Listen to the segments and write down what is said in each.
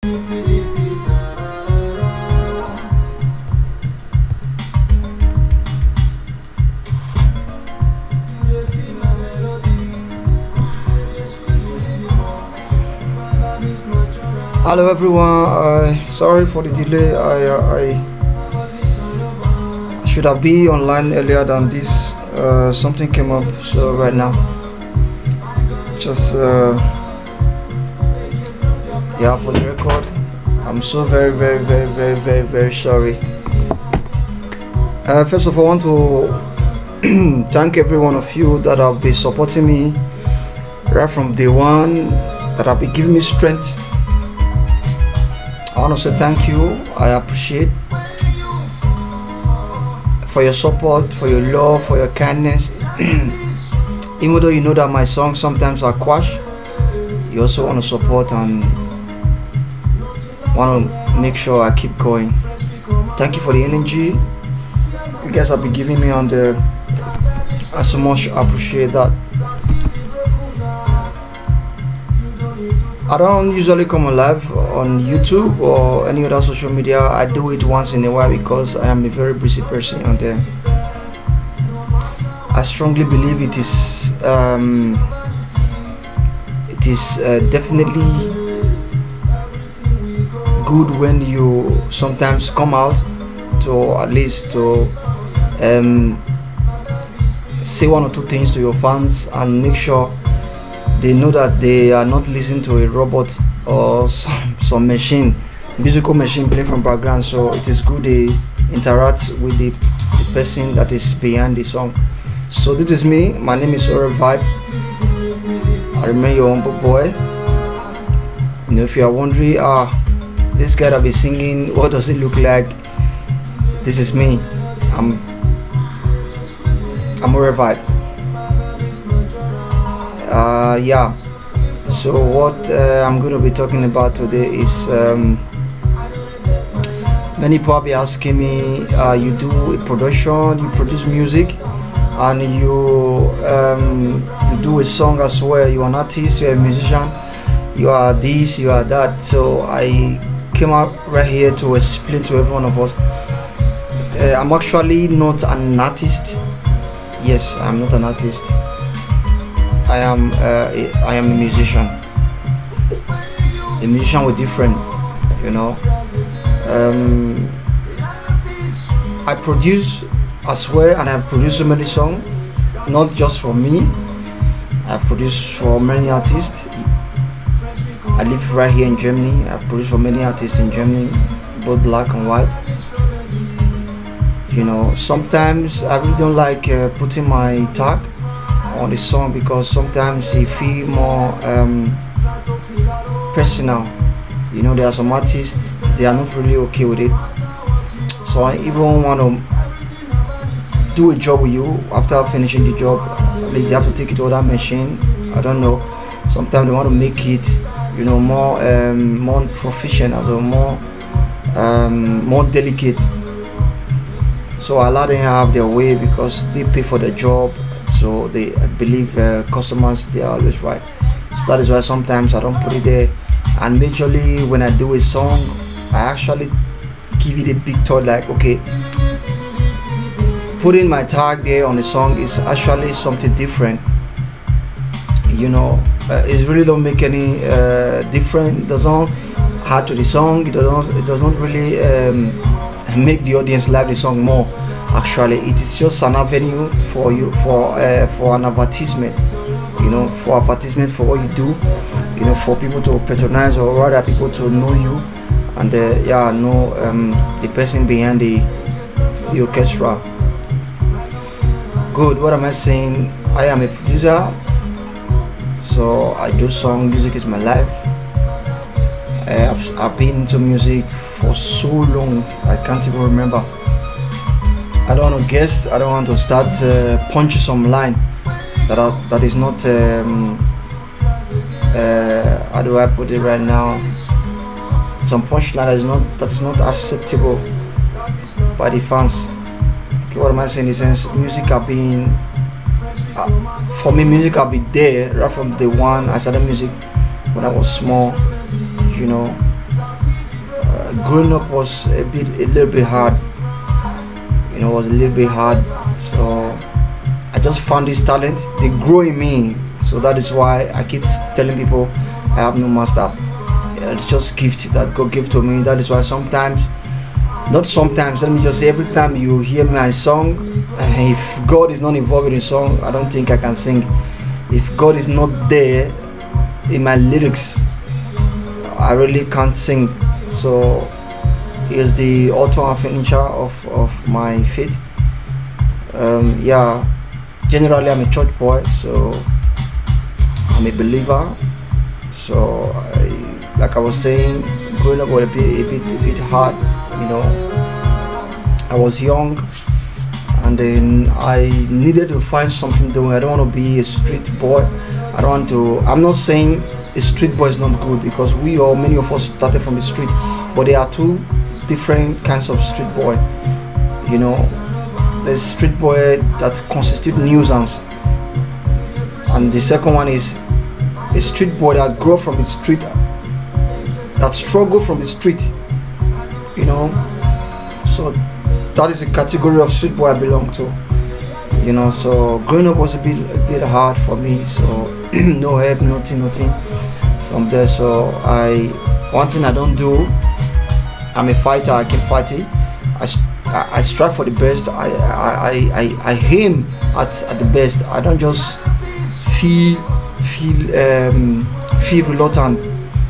Hello everyone. Sorry for the delay. I should have been online earlier than this. Something came up, so right now, just yeah, for the record, I'm so very, very, very, very, very, very sorry. First of all, I want to thank every one of you that have been supporting me right from day one, that have been giving me strength. I want to say thank you. I appreciate for your support, for your love, for your kindness. Even though you know that my songs sometimes are quash, you also want to support and want to make sure I keep going. Thank you for the energy you guys have been giving me on the. I so much appreciate that. I don't usually come alive on YouTube or any other social media. I do it once in a while because I am a very busy person on there. I strongly believe it is definitely good when you sometimes come out to at least to say one or two things to your fans and make sure they know that they are not listening to a robot or some machine, musical machine playing from background. So it is good they interact with the person that is behind the song. So this is me. My name is OREB. I remain your humble boy. You know, if you are wondering, this guy that be singing, what does it look like? This is me. I'm OREB. Yeah, so what I'm going to be talking about today is many people be asking me, you do a production, you produce music, and you do a song as well. You're an artist, you're a musician, you are this, you are that. So I came out right here to explain to every one of us. I'm actually not an artist. Yes, I'm not an artist. I am a musician. A musician with different, you know. I produce as well, and I've produced so many songs, not just for me. I've produced for many artists. I live right here in Germany. I've produced for many artists in Germany, both black and white. You know, sometimes I really don't like putting my tag on the song because sometimes it feel more personal. You know, there are some artists, they are not really okay with it. So I even want to do a job with you. After finishing the job, at least they have to take it to that machine. I don't know, sometimes they want to make it, you know, more professional or more delicate. So I allow them to have their way because they pay for the job. So they believe customers, they are always right. So that is why sometimes I don't put it there. And majorly when I do a song, I actually give it a big thought, like, okay, putting my tag there on the song is actually something different. You know, it really don't make any difference. It doesn't add to the song. It does not really make the audience like the song more. Actually, it is just an avenue for you for an advertisement. You know, for advertisement for what you do. You know, for people to patronize or rather people to know you and know the person behind the orchestra. Good. What am I saying? I am a producer, so I do song. Music is my life. I've been into music for so long, I can't even remember. I don't want to guess. I don't want to start punching some line that is not. How do I put it right now? Some punchline that is not acceptable by the fans. Okay, what am I saying? In the sense, music have been for me. Music have been there right from the one I started music when I was small. You know, growing up was a little bit hard. It was a little bit hard. So I just found this talent. They grow in me. So that is why I keep telling people I have no master. It's just gift that God gave to me. That is why sometimes, not sometimes, let me just say, every time you hear my song, if God is not involved in the song, I don't think I can sing. If God is not there in my lyrics, I really can't sing. So he is the author and finisher of my faith. Yeah, generally I'm a church boy, so I'm a believer. So like I was saying, growing up was a bit hard. I was young, and then I needed to find something doing. I don't want to be a street boy. I'm not saying a street boy is not good, because many of us started from the street, but there are two different kinds of street boy. There's street boy that constitute nuisance, and the second one is a street boy that grow from the street, that struggle from the street. So that is the category of street boy I belong to. So growing up was a bit hard for me. So no help, nothing from there. So one thing I don't do, I'm a fighter. I keep fighting. I strive for the best. I aim at the best. I don't just feel reluctant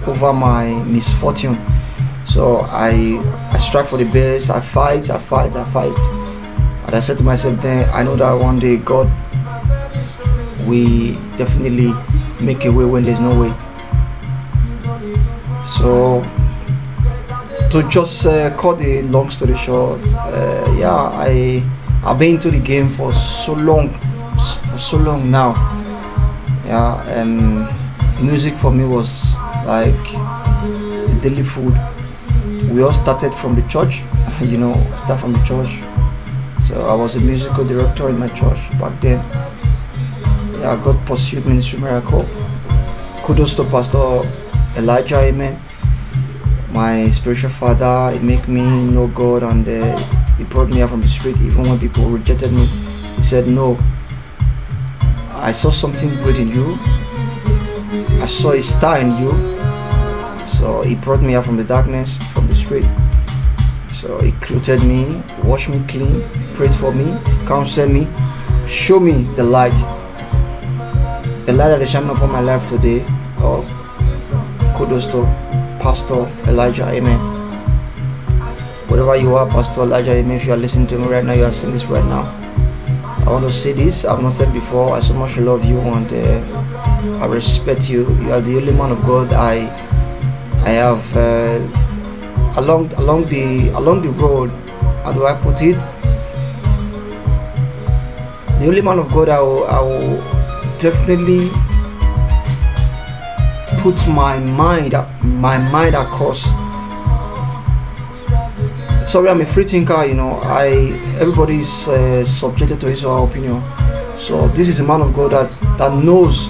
over my misfortune. So I strive for the best. I fight. And I said to myself then, I know that one day God will definitely make a way when there's no way. So to just cut the long story short, I've been into the game for so long now. And music for me was like daily food. We all started from the church, start from the church. So I was a musical director in my church back then. God pursued Ministry Miracle. Kudos to Pastor Elijah, amen. My spiritual father. He made me know God, and he brought me out from the street. Even when people rejected me, he said, no, I saw something great in you. I saw a star in you. So he brought me out from the darkness, from the street. So he clothed me, washed me clean, prayed for me, counseled me, showed me the light. The light that is shining upon my life today. Kudos to Pastor Elijah, amen. Wherever you are, Pastor Elijah, amen. If you are listening to me right now, you are seeing this right now, I want to say this. I've not said before. I so much love you, and I respect you. You are the only man of God I have along the road. How do I put it? The only man of God I will definitely put my mind across. Sorry, I'm a free thinker. Everybody is subjected to his or her opinion. So this is a man of God that knows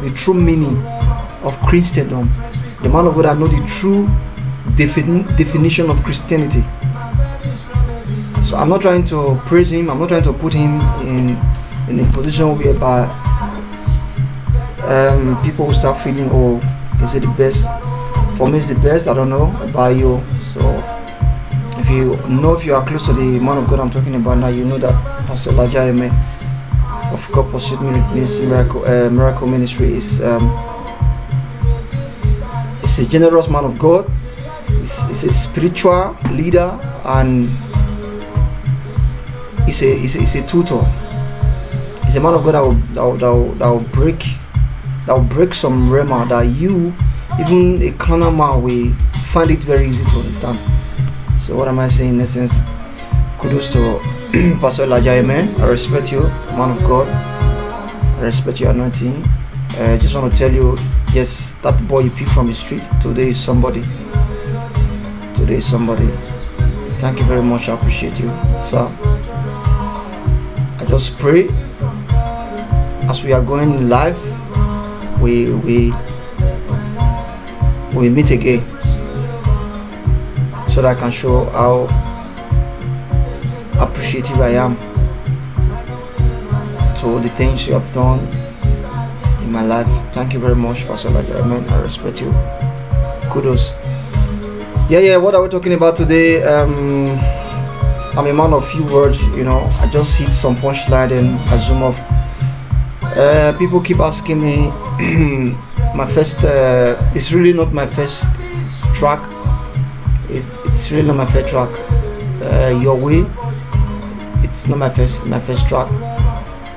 the true meaning of Christendom. The man of God that knows the true definition of Christianity. So I'm not trying to praise him. I'm not trying to put him in a position whereby people will start feeling, oh, is it the best? For me, it's the best. I don't know about you. So if you are close to the man of God I'm talking about now, you know that Pastor Elijah, amen, of God Pursuit Miracle Ministry is a generous man of God. He's a spiritual leader, and he's a tutor. He's a man of God that will break some rema that you, even a carnal man, will find it very easy to understand. So what am I saying in essence? Kudos to Pastor Elijah, amen. I respect you, man of God. I respect your anointing. I just want to tell you, yes, that boy you picked from the street, today is somebody. Thank you very much. I appreciate you, sir. I just pray as we are going live, we meet again. so that I can show how appreciative I am to the things you have done in my life. Thank you very much, Pastor Amen. I respect you. Kudos. Yeah. What are we talking about today? I'm a man of few words. I just hit some punchline and I zoom off. People keep asking me. My first. It's really not my first track. It's really not my first track. Your Way. It's not my first track.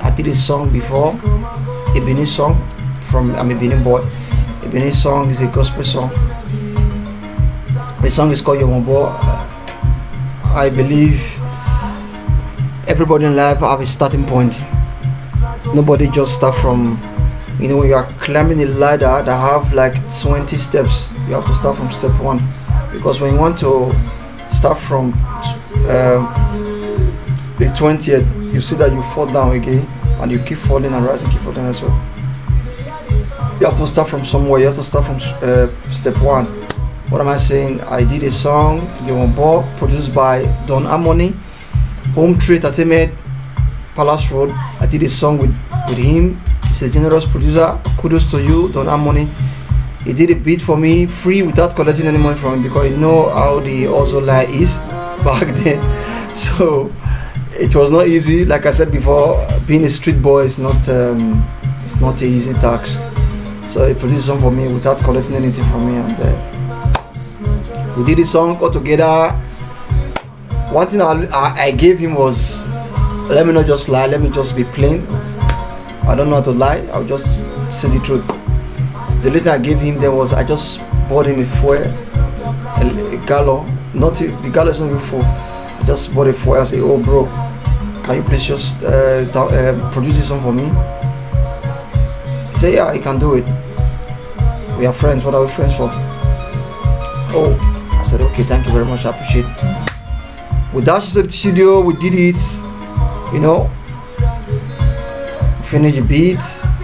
I did a song before, a Benin song I'm a Benin boy. A Benin song is a gospel song. The song is called Yombo. I believe everybody in life have a starting point. Nobody just start from, when you are climbing a ladder that have like 20 steps, you have to start from step 1. Because when you want to start from the 20th, you see that you fall down again and you keep falling and rising, keep falling as well. You have to start from somewhere. You have to start from step 1. What am I saying? I did a song, Yombo, produced by Don Harmony, Home Tree Entertainment, Palace Road. I did a song with him. He's a generous producer. Kudos to you, Don Harmony. He did a beat for me free without collecting any money from him, because you know how the hustle line is back then. So it was not easy. Like I said before, being a street boy is not it's not an easy task. So he produced a song for me without collecting anything from me, and we did the song all together. One thing I gave him was, let me not just lie, let me just be plain. I don't know how to lie, I'll just say the truth. The little I gave him there was, I just bought him a foil, a gallo. The gallo is not even full. I just bought a foil. I said, oh bro, can you please just produce this song for me? He said, yeah, you can do it. We are friends. What are we friends for? Oh, I said, okay, thank you very much, I appreciate it. We dashed to the studio, we did it, finished the beat.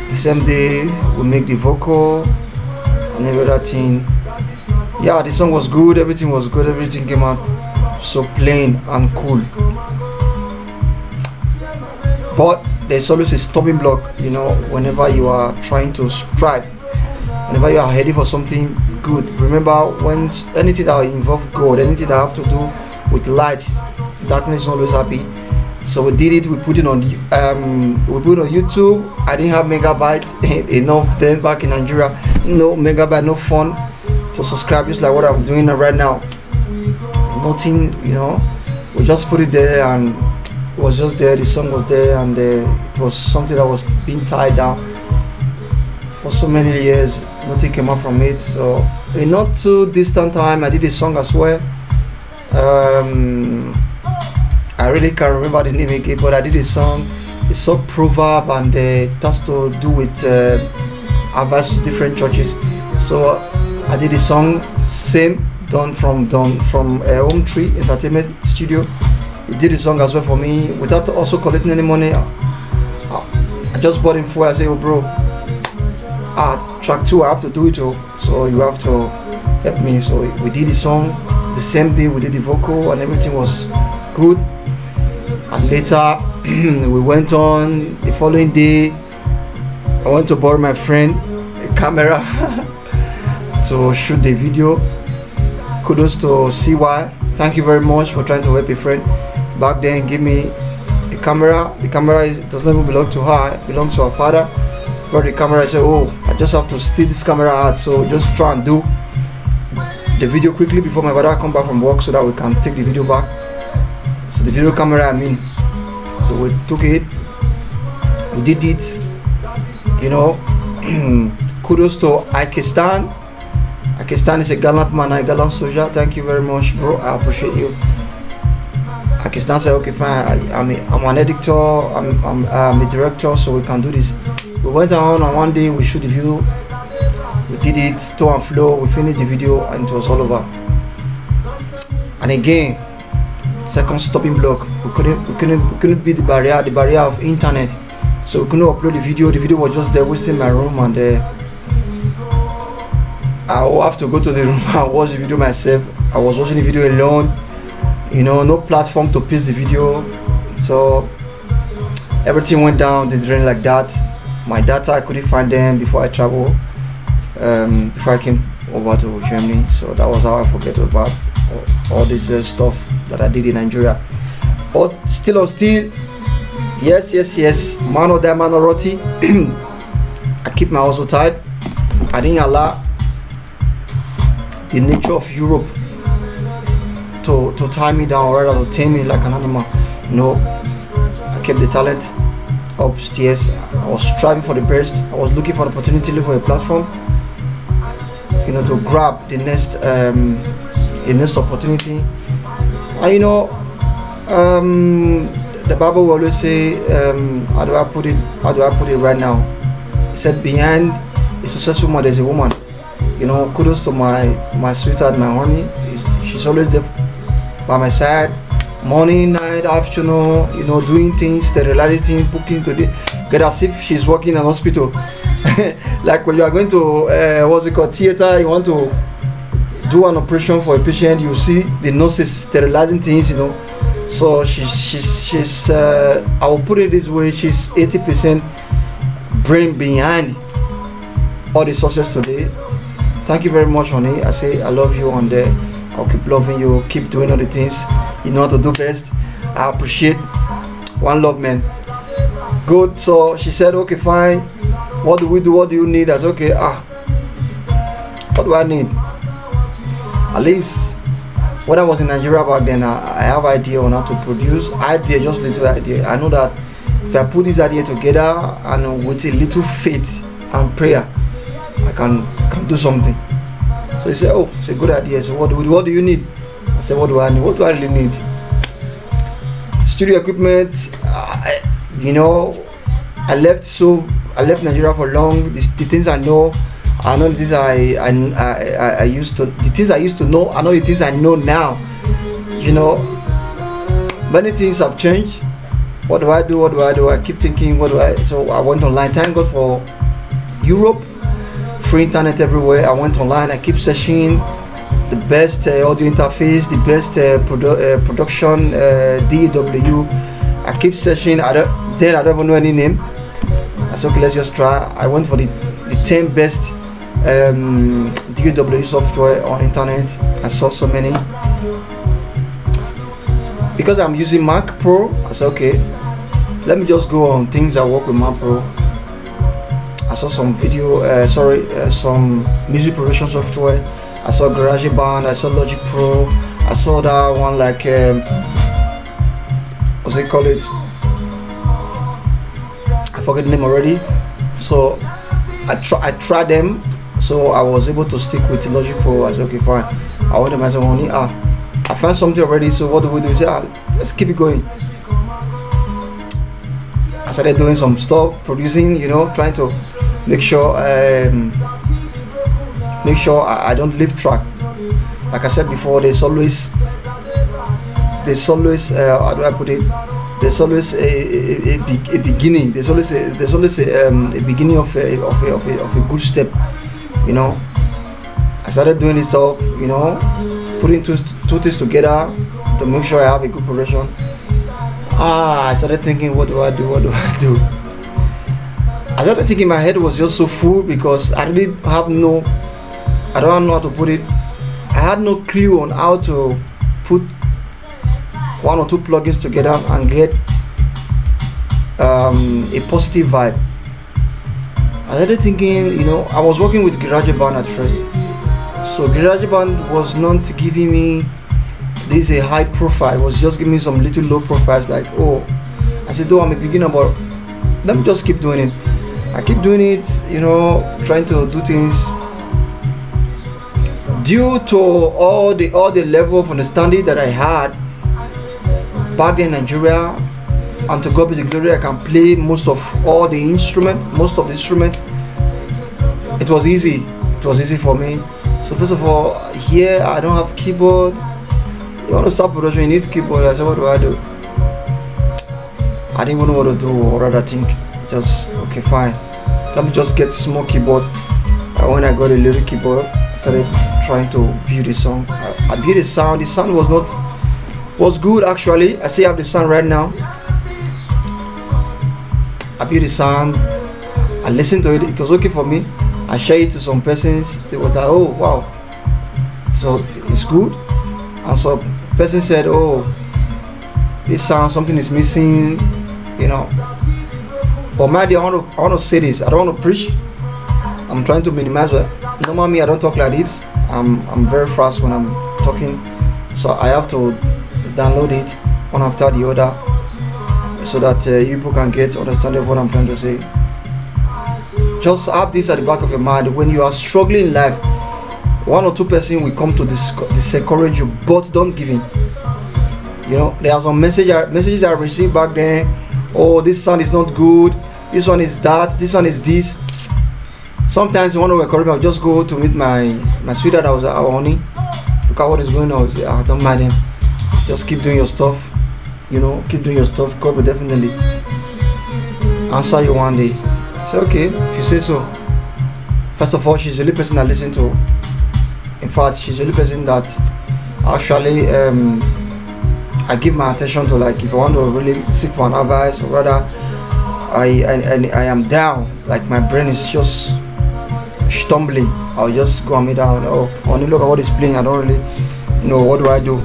The same day, we make the vocal and every other thing. Yeah, the song was good, everything was good, everything came out so plain and cool. But there's always a stopping block, whenever you are trying to strive, whenever you are heading for something good. Remember, when anything that involves God, anything that have to do with light, darkness is always happy. So we did it. We put it on YouTube. I didn't have megabyte enough then back in Nigeria. No megabyte, no phone to subscribe. Just like what I'm doing right now. Nothing, We just put it there and it was just there. The song was there, and it was something that was being tied down for so many years. Nothing came out from it. So in not too distant time, I did a song as well. I really can't remember the name again, but I did a song. It's a proverb, and it has to do with advice to different churches. So I did a song, same done from Home Tree Entertainment Studio. He did a song as well for me without also collecting any money. I just bought him for. I said, oh bro, track 2 I have to do it too, so you have to help me. So we did the song the same day. We did the vocal and everything was good. And later we went on. The following day I went to borrow my friend a camera to shoot the video. Kudos to CY. Thank you very much for trying to help a friend. Back then, give me a camera. The camera does not even belong to her, it belongs to her father. Brought the camera. I said, oh, I just have to steal this camera out, so just try and do the video quickly before my father come back from work, so that we can take the video back. So the video camera, so we took it, we did it, kudos to Akistan. Akistan is a gallant man, a gallant soldier. Thank you very much, bro, I appreciate you. Akistan said, okay fine, I'm an editor, I'm a director, so we can do this. We went on, and one day we shoot the video, we did it, to and flow, we finished the video, and it was all over. And again, second stopping block, we couldn't beat the barrier of internet, so we couldn't upload the video was just there wasting my room, and I will have to go to the room and watch the video myself. I was watching the video alone. No platform to paste the video, so everything went down the drain like that. My data, I couldn't find them before I traveled, before I came over to Germany. So that was how I forget about all this stuff that I did in Nigeria. But still, yes, man or die, man or roti. I keep my hustle tight. I didn't allow the nature of Europe to tie me down, or rather to tame me like an animal. No, I kept the talent upstairs. I was striving for the best. I was looking for an opportunity, looking for a platform, to grab the next opportunity. And the Bible will always say, how do I put it right now? It said, behind a successful man, there's a woman. Kudos to my sweetheart, my honey. She's always there by my side, morning, night, afternoon, doing things, sterilizing, booking to get as if she's working in an hospital. Like when you are going to theater, you want to do an operation for a patient, you see the nurses sterilizing things, So she's I will put it this way, she's 80% brain behind all the success today. Thank you very much, honey. I say I love you on there. I'll keep loving you, keep doing all the things you know how to do best. I appreciate. One love, man. Good. So she said, okay, fine. What do we do? What do you need? I said, okay, what do I need? At least when I was in Nigeria back then, I have idea on how to produce. Just little idea. I know that if I put this idea together and with a little faith and prayer, I can do something. So he said, oh, it's a good idea. So what do you need? I said, what do I need? What do I really need? Studio equipment. I left Nigeria for long. The things I know the things I used to. The things I used to know. I know the things I know now. Many things have changed. What do I do? I keep thinking, so I went online. Thank God for Europe. Free internet everywhere. I went online. I keep searching the best audio interface, the best production, DAW. I keep searching. I don't even know any name. I said, okay, let's just try. I went for the 10 best DAW software on internet. I saw so many. Because I'm using Mac Pro, I said, okay, let me just go on things that work with Mac Pro. I saw some some music production software. I saw GarageBand, I saw Logic Pro, I saw that one like, what's it called? I forget the name already. So I tried them, so I was able to stick with Logic Pro. I said, okay, fine. I went to myself, I found something already, so what do we do? I said, let's keep it going. I started doing some stuff, producing, trying to make sure I don't leave track. Like I said before, there's always how do I put it? There's always a beginning. There's always a beginning of a good step. I started doing this stuff, putting two things together to make sure I have a good progression. I started thinking, what do I do? I started thinking my head was just so full because I don't know how to put it. I had no clue on how to put one or two plugins together and get a positive vibe. I started thinking, I was working with GarageBand at first. So GarageBand was not giving me this a high profile. It was just giving me some little low profiles like, I said, though I'm a beginner, but let me just keep doing it. I keep doing it, trying to do things. Due to all the level of understanding that I had back in Nigeria, and to God be the glory, I can play most of the instruments. It was easy for me. So first of all, here I don't have keyboard. You want to start production, you need keyboard. I said, what do? I didn't even know what to do, or rather think, just okay, fine. Let me just get small keyboard. And when I got a little keyboard, I started trying to build a song. I built a sound. The sound was good actually. I still have the sound right now. I built the sound. I listened to it. It was okay for me. I shared it to some persons. They were like, "Oh wow, so it's good." And so person said, "Oh, this sound something is missing," you know. But my idea, I want to say this. I don't want to preach. I'm trying to minimize it. Normally, I don't talk like this. I'm very fast when I'm talking, so I have to download it one after the other, so that you people can get understanding of what I'm trying to say. Just have this at the back of your mind. When you are struggling in life, one or two persons will come to discourage you, but don't give in. You know, there are some messages I received back then. Oh, this sound is not good. This one is that. This one is this. Sometimes you want to encourage me, I'll just go to meet my sweetheart that was at our honey. Look at what is going on. I say, don't mind him. Just keep doing your stuff. You know, keep doing your stuff. God will definitely answer you one day. I say, okay, if you say so. First of all, she's the only person I listen to. In fact, she's the only person that actually I give my attention to. Like, if I want to really seek for an advice, or rather, I am down. Like, my brain is just stumbling. I'll just go and meet down. Oh, when you look at what is playing, I don't really know what do I do.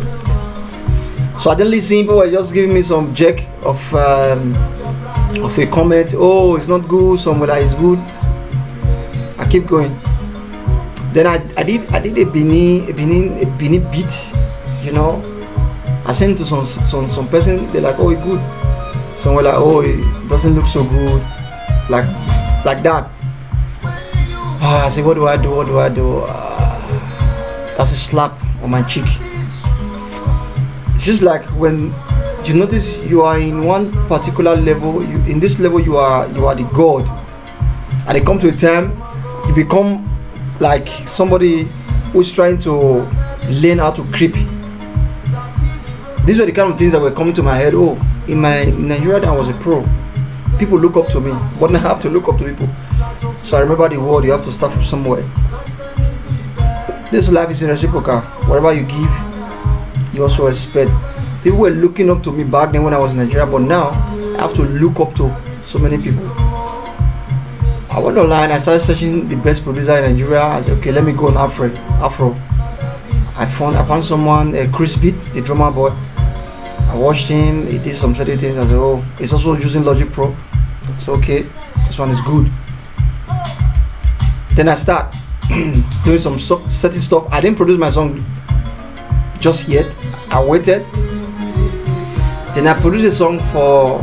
So I didn't listen. People were just giving me some jack of a comment. Oh, it's not good. Somewhere that is good. I keep going. Then I did a Benin beat. You know, I sent it to some person. They're like, oh, it's good. Some were like, oh, it doesn't look so good. Like that. I said, what do I do? That's a slap on my cheek. It's just like when you notice you are in one particular level, in this level you are the god, and it comes to a time you become like somebody who's trying to learn how to creep. These were the kind of things that were coming to my head. Oh, in Nigeria I was a pro. People look up to me, but now I have to look up to people. So I remember the word, you have to start from somewhere. This life is reciprocal. Whatever you give, you also expect. People were looking up to me back then when I was in Nigeria, but now I have to look up to so many people. I went online, I started searching the best producer in Nigeria. I said, okay, let me go on Afro. I found someone, Chris Beat, the drummer boy. I watched him, he did some certain things. I said, oh, he's also using Logic Pro. So okay, this one is good. Then I start doing some certain stuff. I didn't produce my song just yet. I waited. Then I produced a song for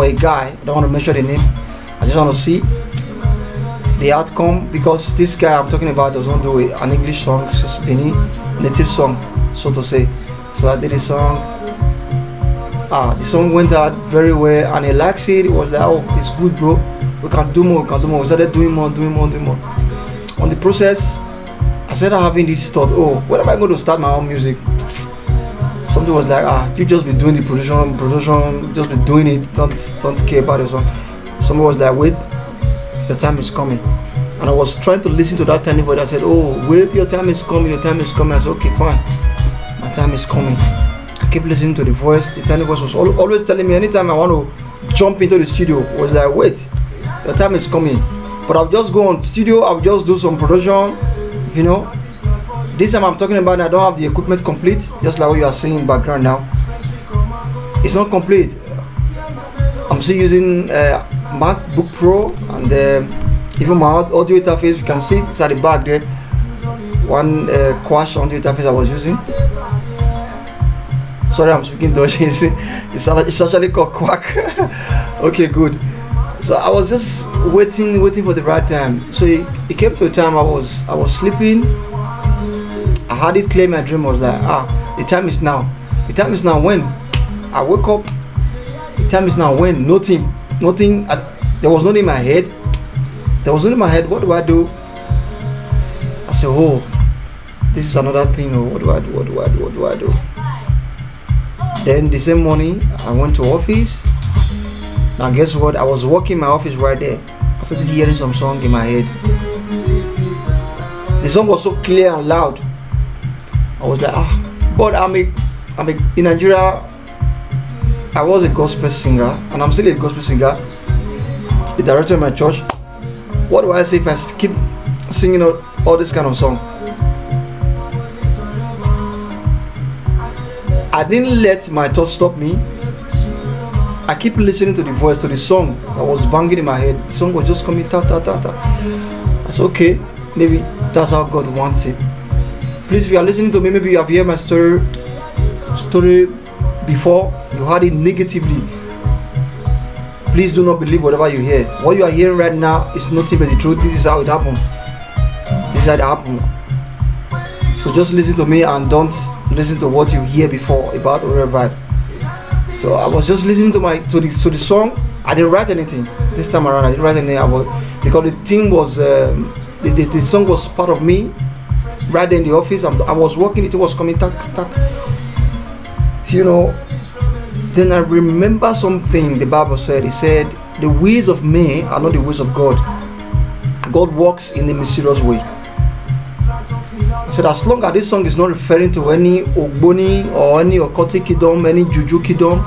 a guy. I don't want to mention the name. I just want to see the outcome, because this guy I'm talking about does not do an English song. It's just Benin native song, so to say. So I did a song. The song went out very well, and he likes it. It was like, oh, it's good, bro. We can do more. We started doing more. On the process, I started having this thought, oh, when am I going to start my own music? Something was like, you just be doing the production, just be doing it, don't care about the song. Somebody was like, wait, your time is coming. And I was trying to listen to that tiny voice that said, oh, wait, your time is coming. I said, okay, fine, my time is coming. I kept listening to the voice. The tiny voice was always telling me, anytime I want to jump into the studio, I was like, wait, your time is coming. But I'll just go on studio, I'll just do some production, you know. This time I'm talking about, I don't have the equipment complete, just like what you are seeing in the background now. It's not complete. I'm still using MacBook Pro, and even my audio interface, you can see it's at the back there. One Quash audio interface I was using. Sorry, I'm speaking Dutch. It's actually called Quack. Okay, good. So I was just waiting for the right time. So it came to a time I was sleeping. I had it clear. My dream was like, the time is now. The time is now. When I woke up, the time is now. When nothing. There was nothing in my head. What do I do? I said, oh, this is another thing. What do I do? Then the same morning, I went to office. Now guess what? I was working my office right there. I started hearing some song in my head. the song was so clear and loud. I was like, but in Nigeria, I was a gospel singer, and I'm still a gospel singer. The director of my church. What do I say if I keep singing all this kind of song? I didn't let my thoughts stop me. I keep listening to the voice, to the song that was banging in my head. The song was just coming ta ta ta ta. I said, okay, maybe that's how God wants it. Please, if you are listening to me, maybe you have heard my story before, you heard it negatively. Please do not believe whatever you hear. What you are hearing right now is nothing but the truth. This is how it happened. This is how it happened. So just listen to me and don't listen to what you hear before about OREB. So I was just listening to the song. I didn't write anything this time around. I didn't write anything because the thing was the song was part of me. Right in the office, I was working. It was coming tack tack. Then I remember something the Bible said. It said, "The ways of man are not the ways of God. God works in a mysterious way." I said, as long as this song is not referring to any Ogboni or any occultic kingdom, any Juju kingdom,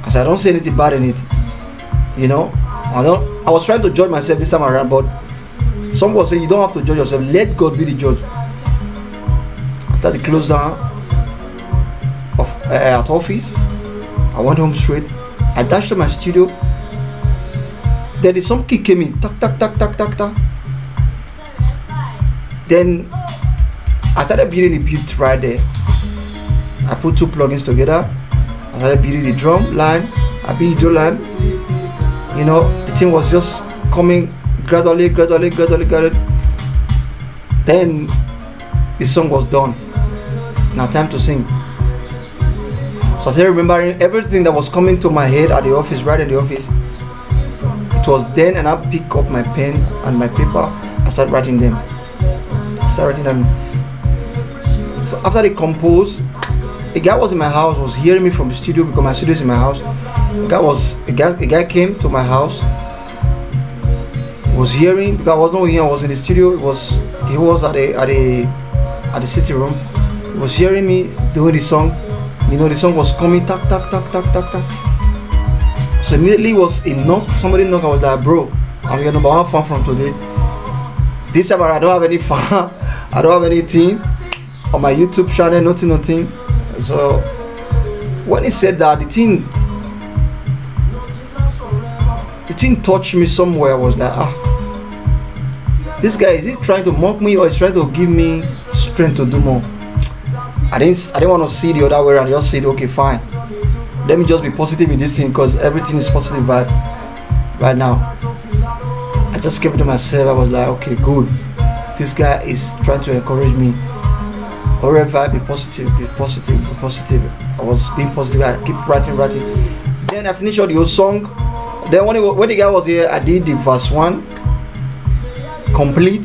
I said, I don't see anything bad in it. I was trying to judge myself this time around, but some will say you don't have to judge yourself. Let God be the judge. After the close down at office, I went home straight. I dashed to my studio. Then the song kick came in. Tak tak tak tak tak tak. Then I started building the beat right there. I put two plugins together. I started building the drum line. I built the drum line. The thing was just coming gradually. Then the song was done. Now time to sing. So I started remembering everything that was coming to my head at the office, right in the office. It was then, and I picked up my pen and my paper. I started writing them. So after they composed, a guy was in my house, was hearing me from the studio because my studio is in my house. A guy came to my house, was hearing because I was not here. I was in the studio. He was at the sitting room. He was hearing me doing the song. The song was coming tak tak tak tak tak tak. So immediately was a knock. Somebody knocked. I was like, bro, I'm your number one fan from today. This time I don't have any fan. I don't have anything on my YouTube channel. Nothing. So when he said that, the thing touched me somewhere. I was like, this guy, is he trying to mock me or is trying to give me strength to do more? I didn't want to see the other way and just said, okay, fine. Let me just be positive in this thing because everything is positive vibe right now. I just kept it to myself. I was like, okay, good. This guy is trying to encourage me. OREB, be positive. I was being positive. I keep writing. Then I finished all the whole song. Then when the guy was here, I did the verse 1 complete.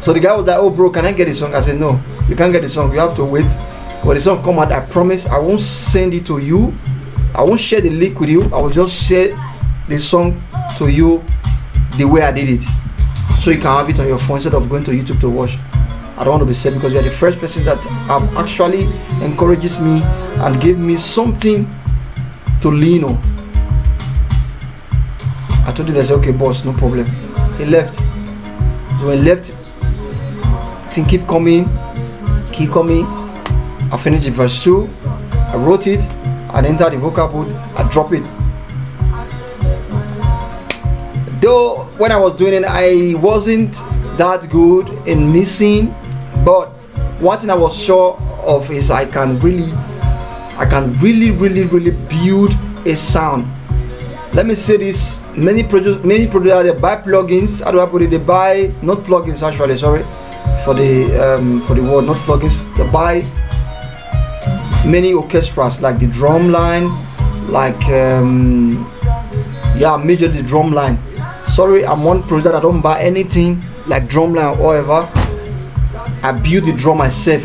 So the guy was like, oh bro, can I get the song? I said, no, you can't get the song. You have to wait. When the song come out, I promise I won't send it to you. I won't share the link with you. I will just share the song to you the way I did it, so you can have it on your phone instead of going to YouTube to watch. I don't want to be sad because you are the first person that actually encourages me and gave me something to lean on. I told him, I said, okay boss, no problem. He left. So when he left, the thing keep coming. I finished the verse 2, I wrote it, I entered the vocal booth, I dropped it. Though when I was doing it, I wasn't that good in mixing, but one thing I was sure of is I can really build a sound. Let me say this: many producers they buy plugins. How do I put it? They buy not plugins actually. Sorry for the word, not plugins. They buy many orchestras like the drum line, like majorly the drum line. Sorry, I'm one producer that don't buy anything like drum line or whatever. I build the drum myself.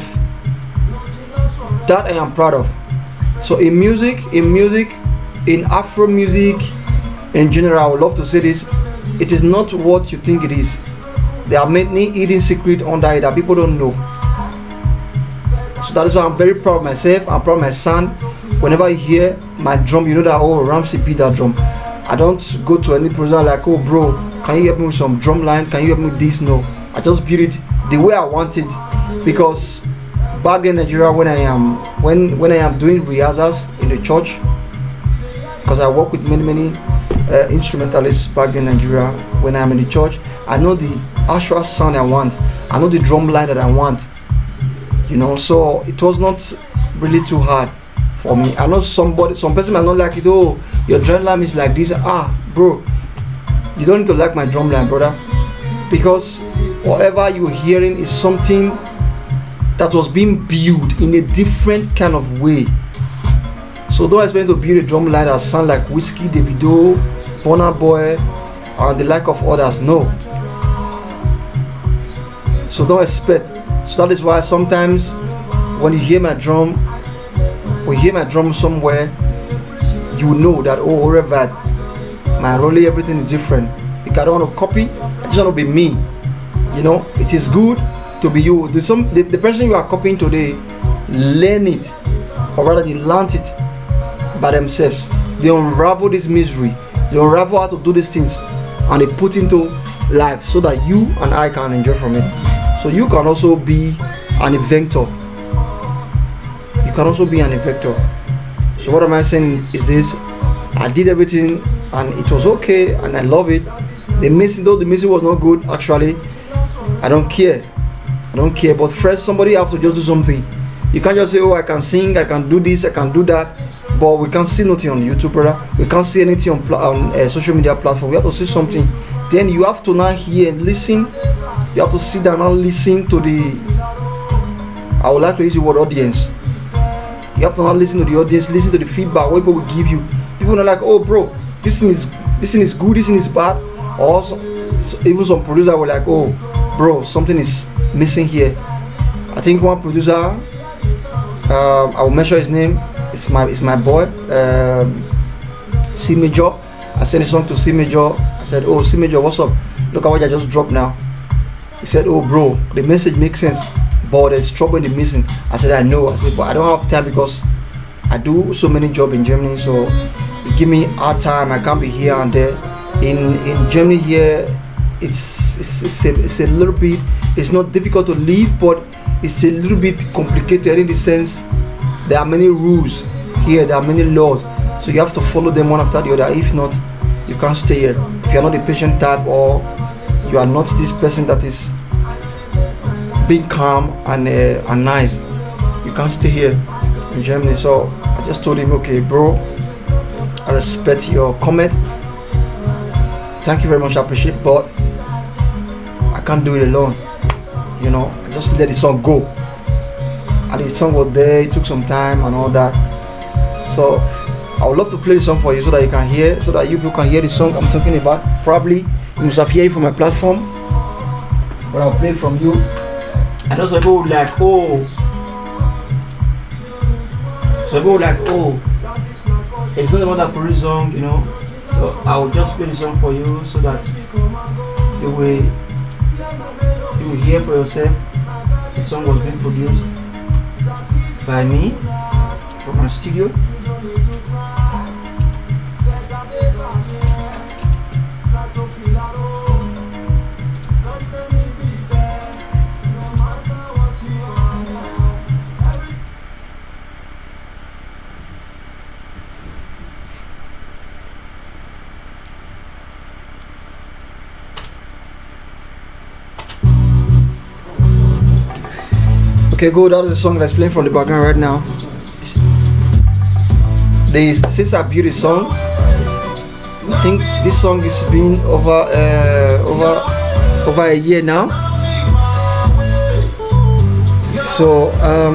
That I am proud of. So in music, in Afro music in general, I would love to say this: it is not what you think it is. There are many hidden secrets under it that people don't know. So that is why I'm very proud of myself. I'm proud of my son. Whenever you hear my drum, you know that, oh, Ramsey beat that drum. I don't go to any producer like, oh bro, can you help me with some drum line? Can you help me with this? No. I just build it the way I want it. Because back in Nigeria, when I am doing rehearsals in the church, because I work with many instrumentalists back in Nigeria, when I'm in the church, I know the actual sound I want. I know the drum line that I want. You know, so it was not really too hard for me. I know some person might not like it. Oh, your drum line is like this. Bro, you don't need to like my drum line, brother, because whatever you're hearing is something that was being built in a different kind of way. So don't expect to build a drum line that sound like Whiskey, Davido, Burna Boy, and the like of others. No. So don't expect. So that is why sometimes when you hear my drum, somewhere, you know that, oh, OREB, my role, everything is different. Because I don't want to copy, I just want to be me. You know, it is good to be you. The person you are copying today, learn it, or rather they learned it by themselves. They unravel this misery, they unravel how to do these things, and they put into life so that you and I can enjoy from it. So you can also be an inventor. You can also be an inventor. So what am I saying is this: I did everything and it was okay and I love it. Though the mixing was not good, actually, I don't care. But first, somebody have to just do something. You can't just say, oh, I can sing, I can do this, I can do that, but we can't see nothing on YouTube, brother. We can't see anything on social media platform. We have to see something. Then you have to now hear and listen. You have to sit down and listen to I would like to use the word audience. You have to now listen to the audience, listen to the feedback, what people will give you. People are like, oh bro, this thing is good, this thing is bad. Or even some producer were like, oh bro, something is missing here. I think one producer, I will mention his name, it's my boy, C Major. I sent a song to C Major. I said, oh C Major, what's up? Look at what I just dropped now. He said, oh bro, the message makes sense, but there's trouble in the missing. I said, I know. I said, but I don't have time because I do so many jobs in Germany, so it give me hard time. I can't be here and there. In Germany here, it's a little bit, it's not difficult to live, but it's a little bit complicated in the sense there are many rules here, there are many laws, so you have to follow them one after the other. If not, you can't stay here. If you're not the patient type, or you are not this person that is being calm and nice, you can't stay here in Germany. So I just told him, okay bro, I respect your comment, thank you very much, I appreciate, but I can't do it alone. You know, I just let the song go, and the song was there, it took some time and all that. So I would love to play the song for you so that you can hear, so that you people can hear the song I'm talking about. Probably you must have heard it from my platform, but I'll play from you. And also people would like, oh, so people would like, oh, it's not about that produce song, you know. So I will just play the song for you so that you will hear for yourself. The song was being produced by me from my studio. Okay, good. That is the song that's playing from the background right now. The Sister Beauty song. I think this song is been over a year now. So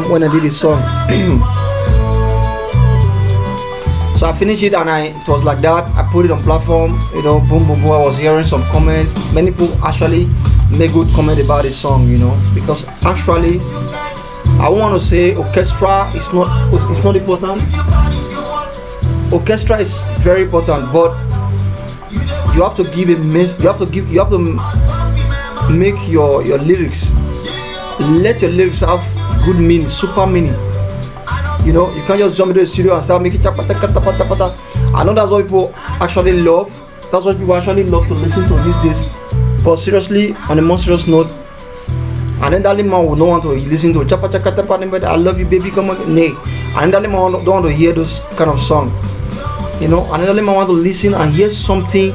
when I did this song, so I finished it and it was like that. I put it on platform. You know, boom, boom, boom. I was hearing some comment. Many people actually make good comment about this song. You know, because actually, I want to say orchestra is not important. Orchestra is very important, but you have to give a make your lyrics. Let your lyrics have good meaning, super meaning. You know, you can't just jump into the studio and start making tapata. I know that's what people actually love. That's what people actually love to listen to these days. But seriously, on a more serious note, and then that man will not want to listen to I love you baby, come on, nay. And that man don't want to hear those kind of song. You know, and then man want to listen and hear something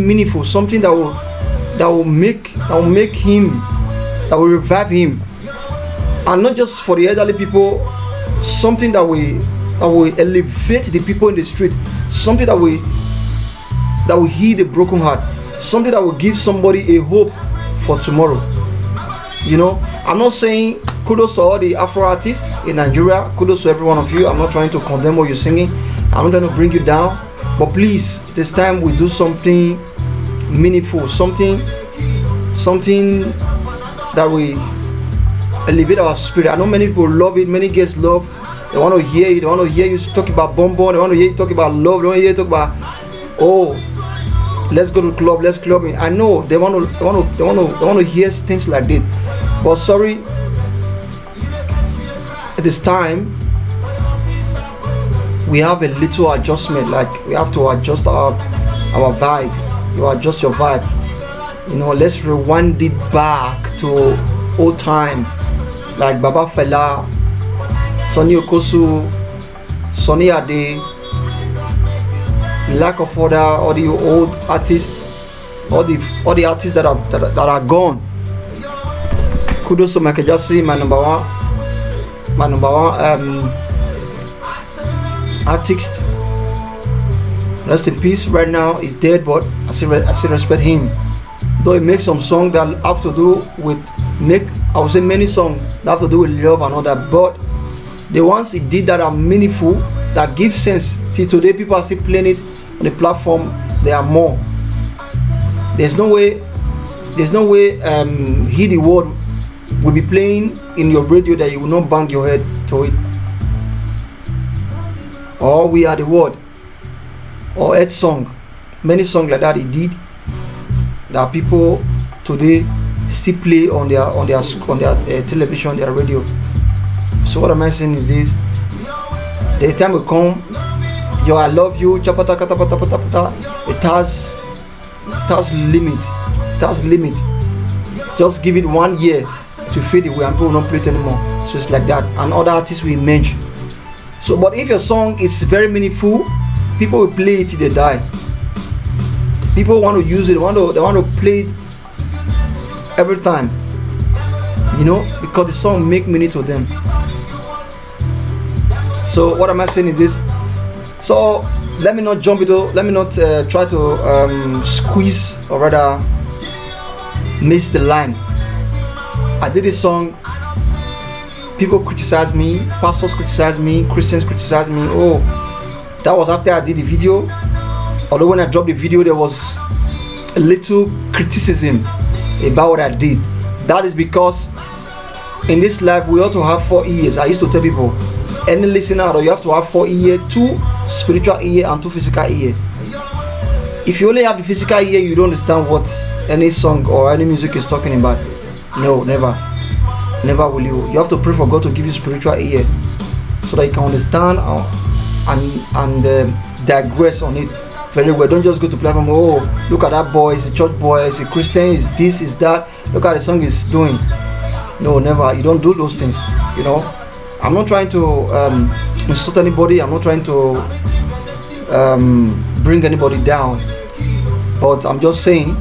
meaningful, something that will make him, that will revive him. And not just for the elderly people, something that will elevate the people in the street, something that will heal the broken heart, something that will give somebody a hope for tomorrow. You know, I'm not saying kudos to all the Afro artists in Nigeria, kudos to every one of you. I'm not trying to condemn what you're singing, I'm not trying to bring you down, but please, this time we do something meaningful, something that we elevate our spirit. I know many people love it, many guests love. They want to hear it. They want to hear you talk about bonbon. They want to hear you talk about love. They want to hear you talk about, oh, let's go to the club, let's clubbing. I know they want to hear things like this. But sorry, at this time we have a little adjustment. Like we have to adjust our vibe. You adjust your vibe. You know, let's rewind it back to old time, like Baba Fela, Sonny Okosu, Sonny Ade, lack of other, all the old artists, all the artists that are gone. Kudos to Michael Jackson, my number one artist. Rest in peace. Right now he's dead, but I still respect him. Though he makes some songs that have to do with I would say many songs that have to do with love and all that, but the ones he did that are meaningful, that give sense, till today people are still playing it on the platform. There are more. There's no way He the World will be playing in your radio that you will not bang your head to it. Or We Are the World, or Ed Song, many songs like that he did that people today still play on their television, their radio. So what am I saying is this: the time will come, yo, I love you, chapata katapata patapata. It has limit. It has limit. Just give it 1 year to fade away and people will not play it anymore. So it's like that. And other artists will emerge. So, but if your song is very meaningful, people will play it till they die. People want to use it. They want to play it every time. You know, because the song make meaning to them. So what am I saying is this? So let me not jump into. Let me not try to squeeze or rather miss the line. I did this song. People criticize me, pastors criticize me, Christians criticize me. Oh, that was after I did the video. Although when I dropped the video, there was a little criticism about what I did. That is because in this life we ought to have 4 ears. I used to tell people, any listener, you have to have 4 ears, 2 spiritual ear and 2 physical ear. If you only have the physical ear, you don't understand what any song or any music is talking about. No, never will you. You have to pray for God to give you spiritual ear so that you can understand and digress on it very well. Don't just go to platform. Oh, look at that boy, he's a church boy, he's a Christian, he's this, is that. Look at the song he's doing. No, never. You don't do those things. You know, I'm not trying to insult anybody. I'm not trying to bring anybody down. But I'm just saying,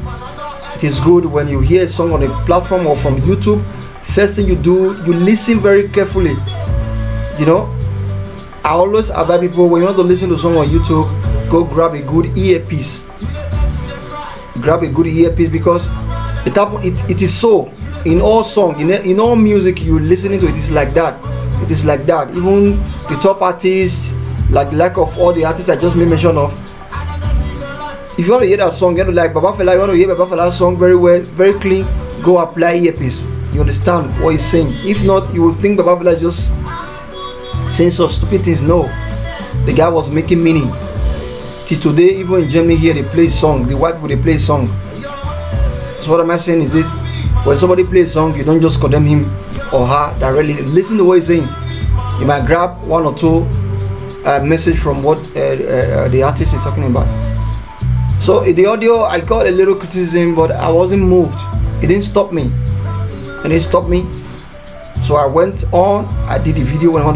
it is good when you hear a song on a platform or from YouTube. First thing you do, you listen very carefully. You know, I always advise people, when you want to listen to a song on YouTube, go grab a good earpiece. Grab a good earpiece, because it is so in all song, in all music you listening to it is like that. It is like that. Even the top artists, like of all the artists I just made mention of. If you want to hear that song, you want to like Baba Fela, you want to hear Baba Fela's song very well, very clean, go apply earpiece. You understand what he's saying. If not, you will think Baba Fela is just saying such stupid things. No, the guy was making meaning. Till today, even in Germany here, they play song. The white people, they play song. So what am I saying is this: when somebody plays a song, you don't just condemn him or her directly. Listen to what he's saying. You might grab one or two message from what the artist is talking about. So in the audio, I got a little criticism, but I wasn't moved. It didn't stop me. It didn't stop me. So I went on. I did the video when I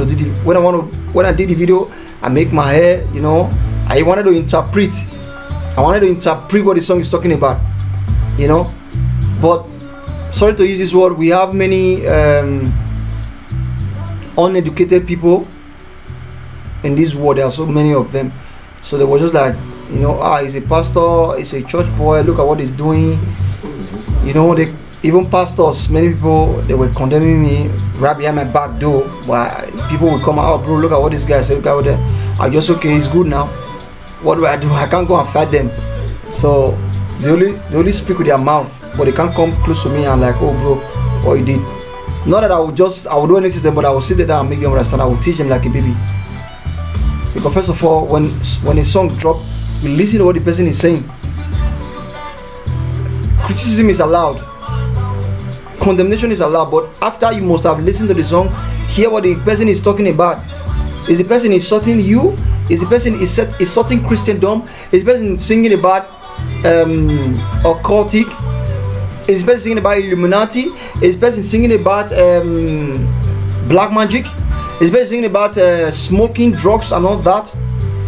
did the video. I make my hair. I wanted to interpret. I wanted to interpret what the song is talking about. But sorry to use this word. We have many uneducated people in this world. There are so many of them. So they were just like, he's a pastor, he's a church boy. Look at what he's doing. Even pastors, many people, they were condemning me right behind my back door. But people would come out, bro, look at what this guy said. Look at what I'm just okay. He's good now. What do? I can't go and fight them. So they only speak with their mouth, but they can't come close to me and like, oh, bro, what you did. Not that I would do anything to them, but I will sit there and make them understand. I will teach them like a baby. Because first of all, when a song drop, you listen to what the person is saying. Criticism is allowed. Condemnation is allowed, but after you must have listened to the song, hear what the person is talking about. Is the person insulting you? Is the person insulting Christendom? Is the person singing about occultic? Is the person singing about Illuminati? Is the person singing about black magic? Is the person singing about smoking, drugs and all that?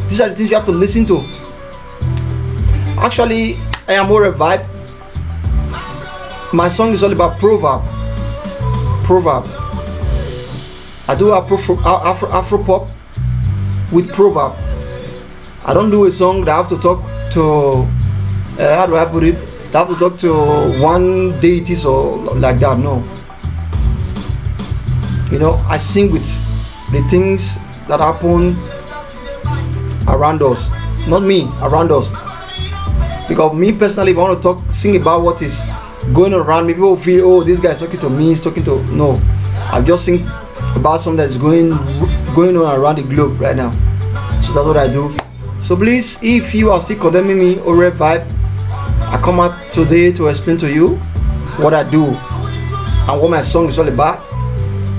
These are the things you have to listen to. Actually, I am more a vibe. My song is all about proverb. I do Afro pop with proverb. I don't do a song that I have to talk to, how do I put it? I have to talk to one deity or like that, no. I sing with the things that happen around us. Not me, around us. Because me personally, if I want to sing about what is going around me, people will feel, oh, this guy is talking to me, he's talking to, no. I'm just sing about something that's going on around the globe right now. So that's what I do. So please, if you are still condemning me, OREB vibe, I come out today to explain to you what I do and what my song is all about.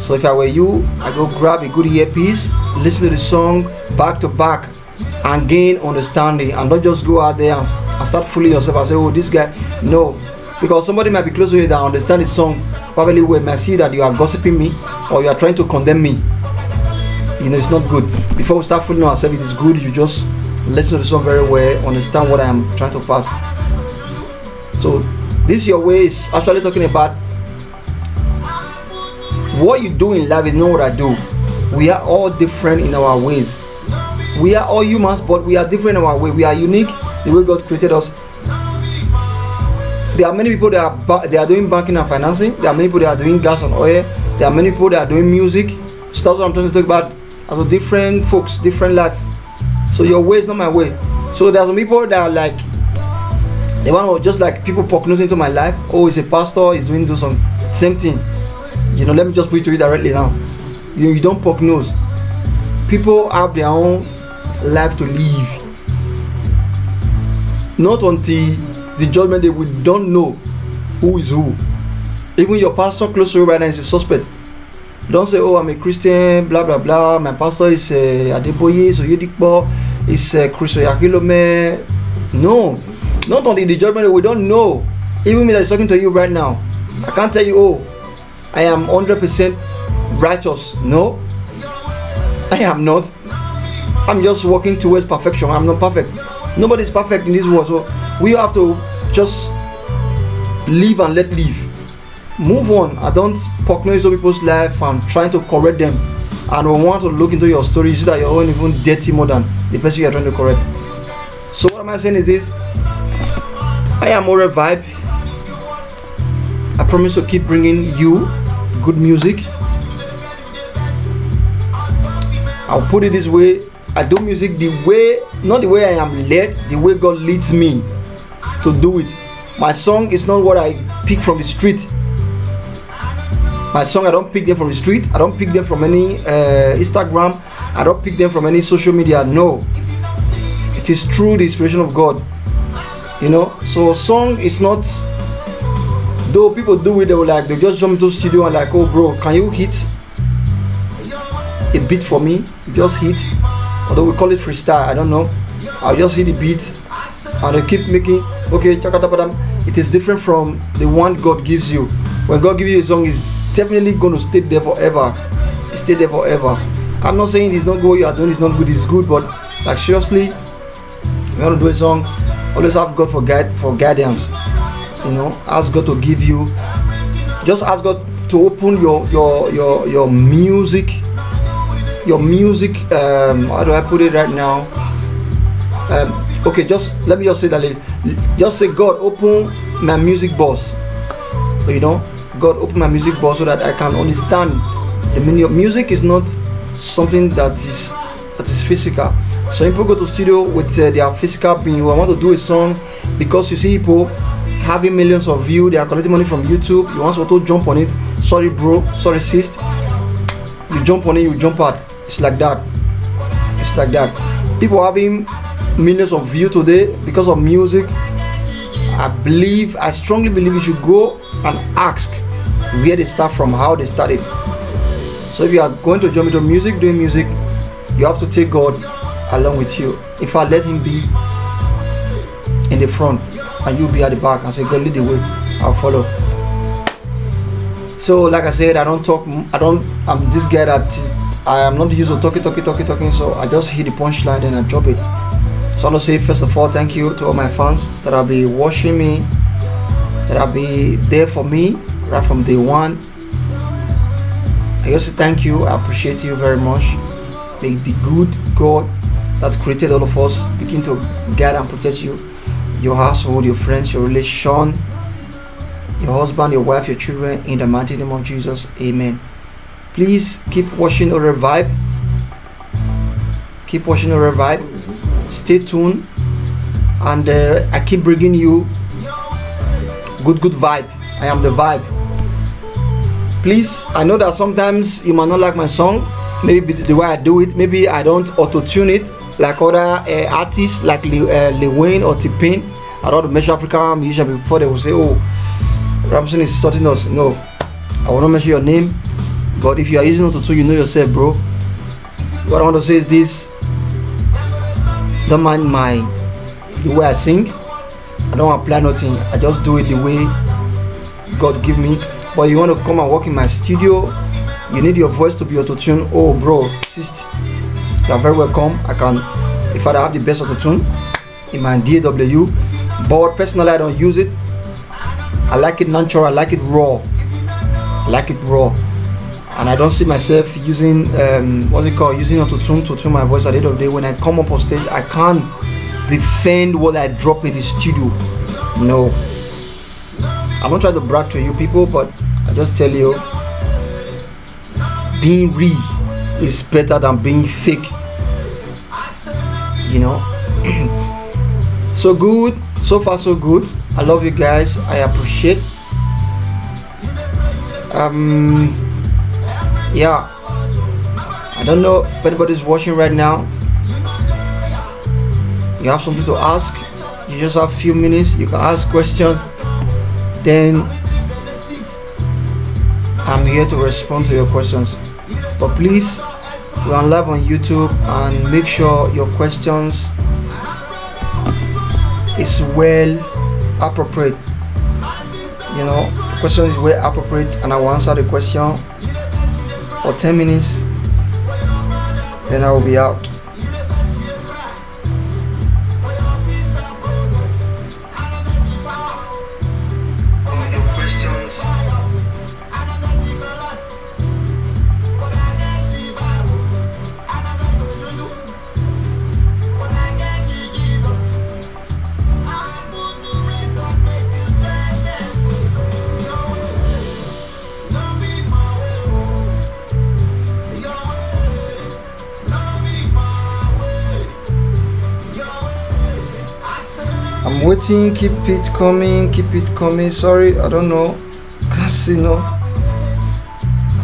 So if I were you, I go grab a good earpiece, listen to the song back to back and gain understanding, and not just go out there and start fooling yourself and say, oh, this guy, no. Because somebody might be close to you that understand the song probably will might see that you are gossiping me or you are trying to condemn me. It's not good. Before we start fooling ourselves, it is good you just listen to the song very well, understand what I am trying to pass. So this your way is actually talking about what you do in life is not what I do. We are all different in our ways. We are all humans, but we are different in our way. We are unique the way God created us. There are many people that are doing banking and financing. There are many people that are doing gas and oil. There are many people that are doing music. So that's what I'm trying to talk about. As different folks, different life. So your way is not my way. So there are some people that are like, they want to just like people poke nose into my life. Oh, he's a pastor, he's doing some same thing. Let me just put it to you directly now. You don't poke nose. People have their own life to live. Not until the judgment day, we don't know who is who. Even your pastor close to you right now is a suspect. Don't say, oh, I'm a Christian, blah blah blah. My pastor is Adeboye, Soyedikbo, is Chris Oyakilome. No, not until the judgment day, we don't know. Even me that is talking to you right now, I can't tell you, oh, I am 100% righteous. No, I am not. I'm just working towards perfection. I'm not perfect. Nobody is perfect in this world, so we have to just live and let live. Move on. I don't poke nose over people's life and trying to correct them. I don't want to look into your story. You see that you're all even dirty more than the person you're trying to correct. So what am I saying is this? I am OREB vibe. I promise to keep bringing you good music. I'll put it this way. I do music the way, not the way I am led, the way God leads me to do it. My song is not what I pick from the street. My song, I don't pick them from the street. I don't pick them from any Instagram. I don't pick them from any social media. No. It is through the inspiration of God. So song is not though people do it, they will like, they just jump into the studio and like, oh bro, can you hit a beat for me? Just hit. Although we call it freestyle, I don't know. I'll just hit the beat and they keep making, okay, it is different from the one God gives you. When God gives you a song, it's definitely going to stay there forever. It stay there forever. I'm not saying it's not good, what you are doing is not good, it's good, but like seriously, when you want to do a song, always have God for guidance. You know, ask God to give you, just ask God to open your music, how do I put it right now? Okay, just let me just say that, just say, God, open my music box. You know, God, open my music box so that I can understand the meaning of music. Is not something that is physical. So people go to studio with their physical being. I want to do a song because you see people having millions of views, they are collecting money from YouTube. You want to jump on it. Sorry bro, sorry sis. You jump on it, you jump out. It's like that. It's like that. People having millions of views today because of music. I strongly believe you should go and ask where they start from, how they started. So if you are going to jump into music, doing music, you have to take God along with you. In fact, let him be in the front and you be at the back and say, God, lead the way, I'll follow. So like I said, I'm this guy that I am not used to talking, so I just hit the punchline and I drop it. So I want to say, first of all, thank you to all my fans that have been watching me, that have been there for me right from day one. I also thank you, I appreciate you very much. May the good God that created all of us begin to guide and protect you, your household, your friends, your relation, your husband, your wife, your children, in the mighty name of Jesus, amen. Please keep watching OREB Vibe. Keep watching OREB Vibe. Stay tuned, and I keep bringing you good vibe. I am the vibe. Please, I know that sometimes you might not like my song, maybe the way I do it, maybe I don't auto-tune it like other artists like Lil Wayne or T-Pain. I don't mention African musicians before they will say, oh, Ramson is starting us. No, I will not mention your name, but if you are using auto-tune, you know yourself, bro. What I want to say is this: don't mind the way I sing. I don't apply nothing. I just do it the way God give me. But you want to come and work in my studio, you need your voice to be auto-tuned. Oh bro, sis, you are very welcome. I can, if I have the best auto-tune in my DAW, but personally I don't use it. I like it natural, I like it raw. And I don't see myself using using auto-tune to tune my voice. At the end of the day, when I come up on stage, I can't defend what I drop in the studio. No, I'm not trying to brag to you people, but I just tell you, being real is better than being fake. You know. So good, so far so good. I love you guys. I appreciate. Yeah, I don't know if anybody's watching right now. You have something to ask, you just have a few minutes, you can ask questions, then I'm here to respond to your questions. But please, we're on live on YouTube, and make sure your questions is well appropriate. You know, the question is well appropriate, and I will answer the question for 10 minutes, then I will be out. I'm waiting, keep it coming. Sorry, I don't know. Can't see no.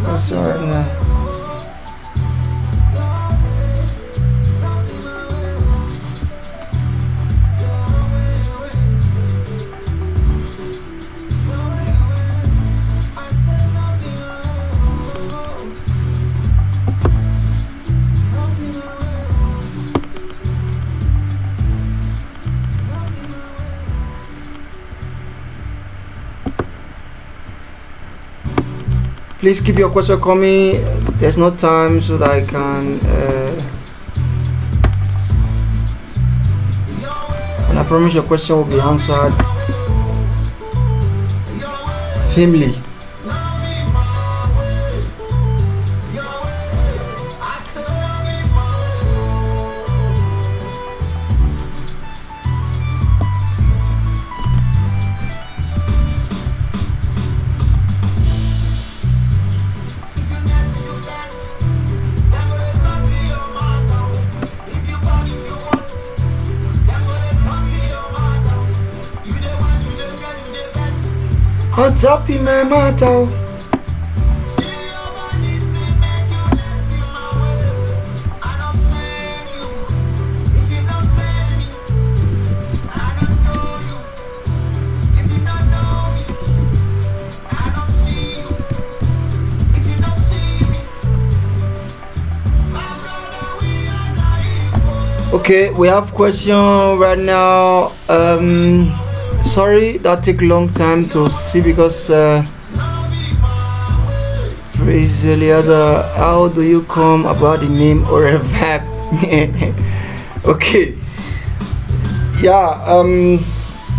Can't see right now. Please keep your question coming. There's no time so that I can. And I promise your question will be answered. Family. On top in my mouth. Okay, we have question right now. Sorry that take long time to see because praise Eliezer, how do you come about the name OREB? Okay, yeah,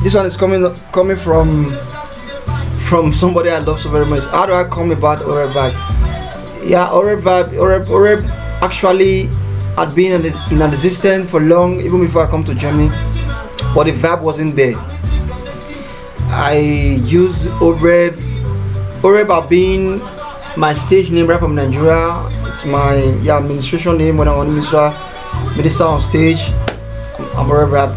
this one is coming from somebody I love so very much. How do I come about OREB? Yeah, OREB actually had been in existence for long, even before I come to Germany, but the verb wasn't there. I use OREB. OREB have been my stage name right from Nigeria. It's my administration name when I'm on minister on stage. I'm OREB.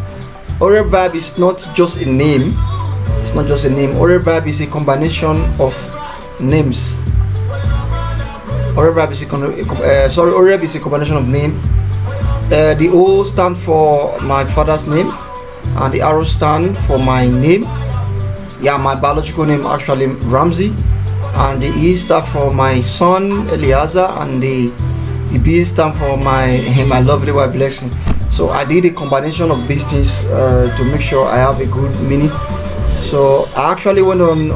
OREB is not just a name. It's not just a name. OREB is a combination of names. OREB is a combination of name. The O stand for my father's name, and the arrow stand for my name. Yeah, my biological name actually Ramsey, and the E stand for my son Eliezer, and the B stand for my lovely wife Blessing. So I did a combination of these things to make sure I have a good meaning. So I actually went on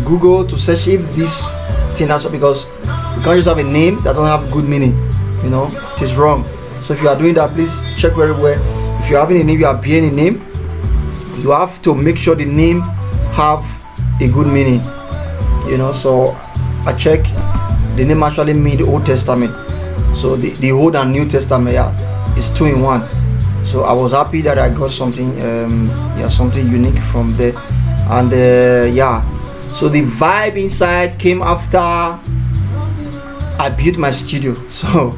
Google to search if this thing also, because you can't just have a name that don't have good meaning. You know, it is wrong. So if you are doing that, please check very well. If you're having a name, you are being a name, you have to make sure the name have a good meaning. You know, so I check, the name actually mean the Old Testament. So the Old and New Testament, yeah, is 2 in 1. So I was happy that I got something something unique from there. And so the vibe inside came after I built my studio. So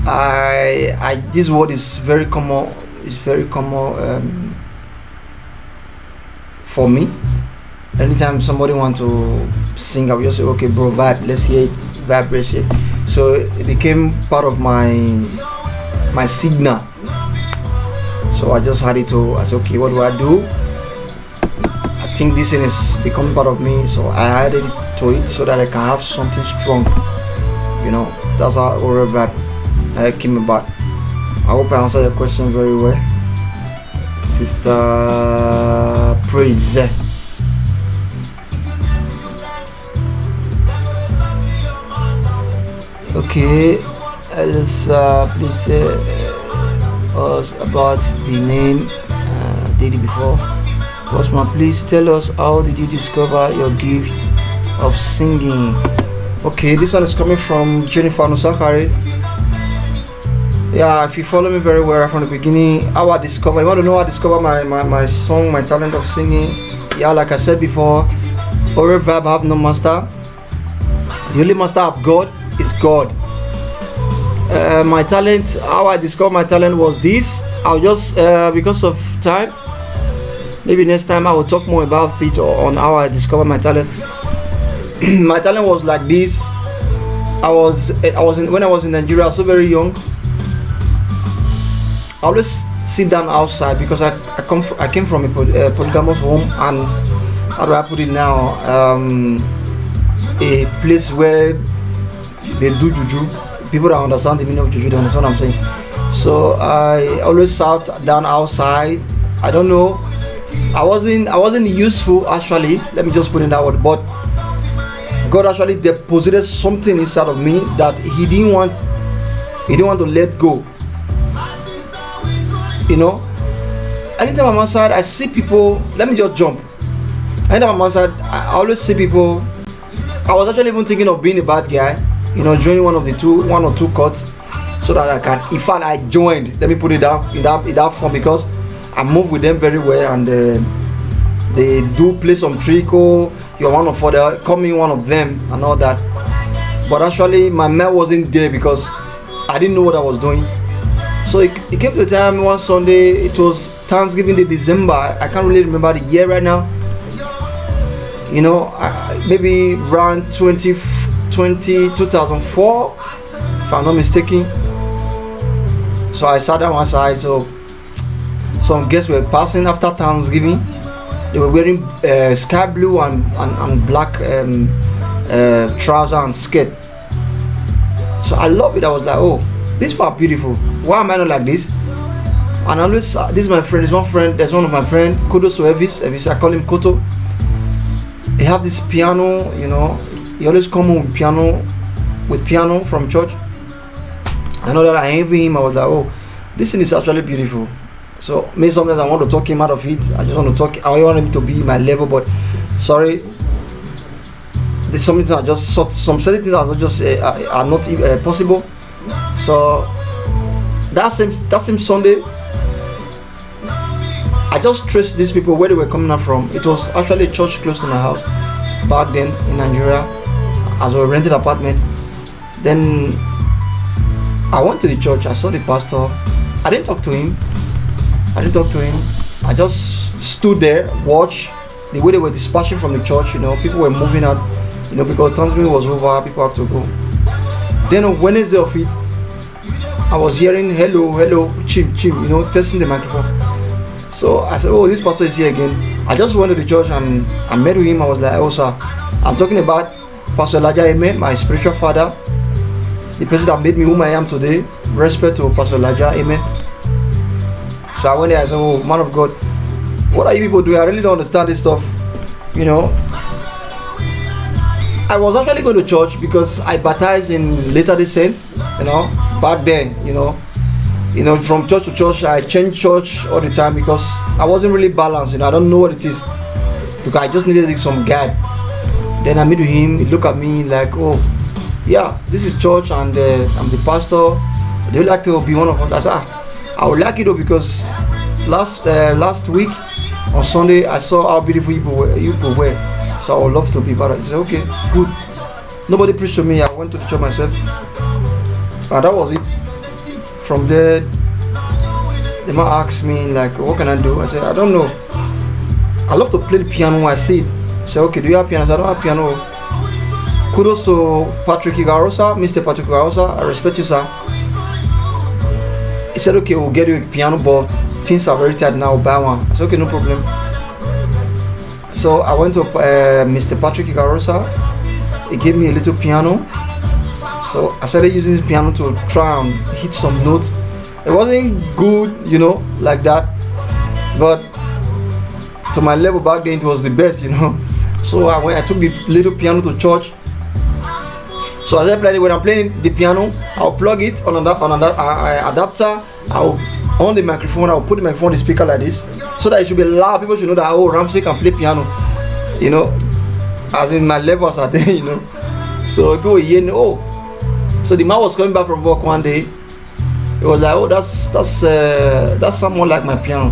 I this word is very common. It's very common for me. Anytime somebody want to sing, I will just say, okay, bro, vibe. Let's hear it. Vibe, let's hear it. So it became part of my signal. So I just had it to. I said, okay, what do I do? I think this thing is becoming part of me. So I added it to it so that I can have something strong. You know, that's how OREB came about. I hope I answered your question very well, Sister Praise. Okay, let's please say us about the name did it before. Postman, please tell us, how did you discover your gift of singing? Okay, this one is coming from Jennifer Nusakari. Yeah, if you follow me very well right from the beginning, how I discover, you want to know how I discover my song, my talent of singing? Yeah, like I said before, OREB have no master. The only master of God is God. My talent, how I discovered my talent was this. I'll just because of time, maybe next time I will talk more about it or on how I discovered my talent. My talent was like this. When I was in Nigeria, I was so very young. I always sit down outside because I came from a polygamous home, and how do I put it now? A place where they do juju. People that understand the meaning of juju, they understand what I'm saying. So I always sat down outside. I don't know. I wasn't useful actually. Let me just put in that word. But God actually deposited something inside of me that He didn't want to let go. You know, anytime I'm outside, I see people. Let me just jump. Anytime I'm outside, I always see people. I was actually even thinking of being a bad guy, you know, joining one or two courts, so that I can. In fact, I joined. Let me put it down in that form, because I move with them very well, and they do play some trick. Or you're one of they call me one of them and all that. But actually, my mind wasn't there because I didn't know what I was doing. So it came to the time one Sunday. It was Thanksgiving Day, December. I can't really remember the year right now. You know, maybe around 2004, if I'm not mistaken. So I sat down one side. So some guests were passing after Thanksgiving. They were wearing sky blue and black trouser and skirt. So I love it. I was like, oh, these people are beautiful. Why am I not like this? And always, this is my friend. There's one of my friend. Kudos to Elvis. I call him Koto. He have this piano, you know. He always come home with piano from church. I know that I envy him. I was like, oh, this thing is actually beautiful. So me sometimes I want to talk him out of it. I just want to talk. I want him to be my level, but sorry, there's some certain things are just are not possible. So that same Sunday, I just traced these people where they were coming out from. It was actually a church close to my house back then in Nigeria, as a rented apartment. Then I went to the church. I saw the pastor. I didn't talk to him. I just stood there, watched the way they were dispatching from the church. You know, people were moving out. You know, because Thanksgiving was over, people have to go. Then on Wednesday of it, I was hearing hello, chim, you know, testing the microphone. So I said, oh, this pastor is here again. I just went to the church and I met with him. I was like, oh, sir, I'm talking about Pastor Elijah Amen, my spiritual father, the person that made me whom I am today. Respect to Pastor Elijah Amen. So I went there. I said, oh, man of God, what are you people doing? I really don't understand this stuff. You know, I was actually going to church because I baptized in Latter-day Saint. You know, back then, you know, from church to church, I changed church all the time because I wasn't really balanced. You know, I don't know what it is, because I just needed some guide. Then I meet with him. He looked at me like, oh, yeah, this is church, and I'm the pastor. Do you like to be one of us? I said, I would like it though, because last week on Sunday I saw how beautiful you people were. So I would love to be part of it. He said, okay, good. Nobody preached to me. I went to the church myself. And that was it. From there, the man asked me, like, what can I do? I said, I don't know. I love to play the piano when I see it. He said, okay, do you have piano? I said, I don't have piano. Kudos to Patrick Igarosa, Mr. Patrick Igarosa. I respect you, sir. He said, okay, we'll get you a piano, but things are very tight now. Buy one. I said, okay, no problem. So I went to Mr. Patrick Igarosa. He gave me a little piano. So I started using this piano to try and hit some notes. It wasn't good, you know, like that. But to my level back then, it was the best, you know. So I took the little piano to church. So as I played it, when I'm playing the piano, I'll plug it on an adapter. I'll on the microphone. I'll put the microphone on the speaker like this, so that it should be loud. People should know that, oh, Ramsey can play piano, you know, as in my levels are there, you know. So people were hearing, oh. So the man was coming back from work one day. He was like, oh, that's someone like my piano.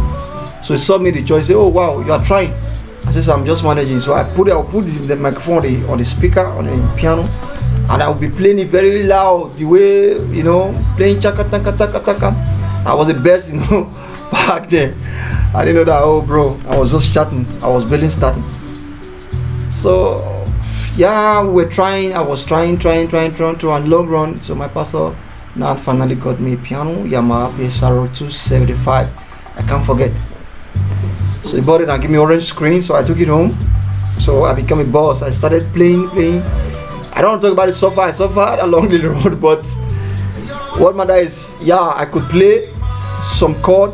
So he saw me in the church. He said, oh wow, you are trying. I said, so I'm just managing. So I'll put the microphone on the speaker on the piano, and I'll be playing it very loud, the way, you know, playing chaka taka taka taka. I was the best, you know, back then. I didn't know that. Oh bro, I was just chatting. I was barely starting. So yeah, we were trying. I was trying to and long run. So my pastor now finally got me a piano, Yamaha PSR 275. I can't forget. So he bought it and gave me orange screen. So I took it home. So I became a boss. I started playing. I don't want to talk about it so far. I suffered along the road, but what matter is, yeah, I could play some chord,